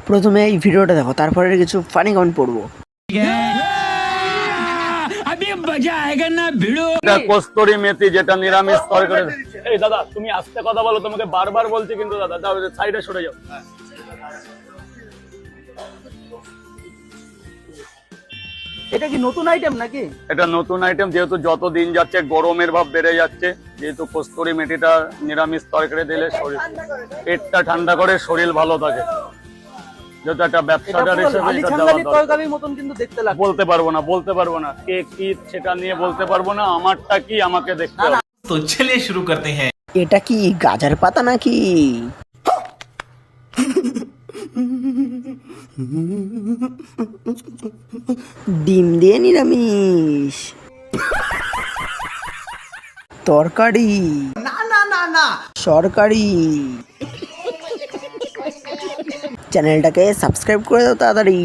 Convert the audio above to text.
প্রথমে এই ভিডিওটা দেখো, তারপরে কিছু ফানি কমেন্ট পড়বো। এটা কস্তুরী মেথি, যেটা নিরামিষ তরকারি। এই দাদা তুমি আস্তে কথা বলো, তোমাকে বারবার বলছি কিন্তু দাদা, দাও সাইডে সরে যাও। এটা কি নতুন আইটেম নাকি? এটা নতুন আইটেম, যেহেতু যত দিন যাচ্ছে গরমের ভাব বেড়ে যাচ্ছে, যেহেতু কস্তুরী মেথিটা নিরামিষ তরকারি দিলে শরীর পেটটা ঠান্ডা করে, শরীর ভালো থাকে। যেহেতু একটা ব্যবসাদার হিসেবে এটা দেওয়া দরকার। তরকারির মতন কিন্তু দেখতে লাগে। বলতে পারবো না কে কি সেটা নিয়ে বলতে পারবো না, আমারটা কি আমাকে দেখতে হবে। तो चलिए शुरू करते हैं। এটা কি গাজার পাতা নাকি? ডিম দিয়ে নিরামিষ তরকারি, না না না না, সরকারি। চ্যানেলটাকে সাবস্ক্রাইব করে দাও তাড়াতাড়ি।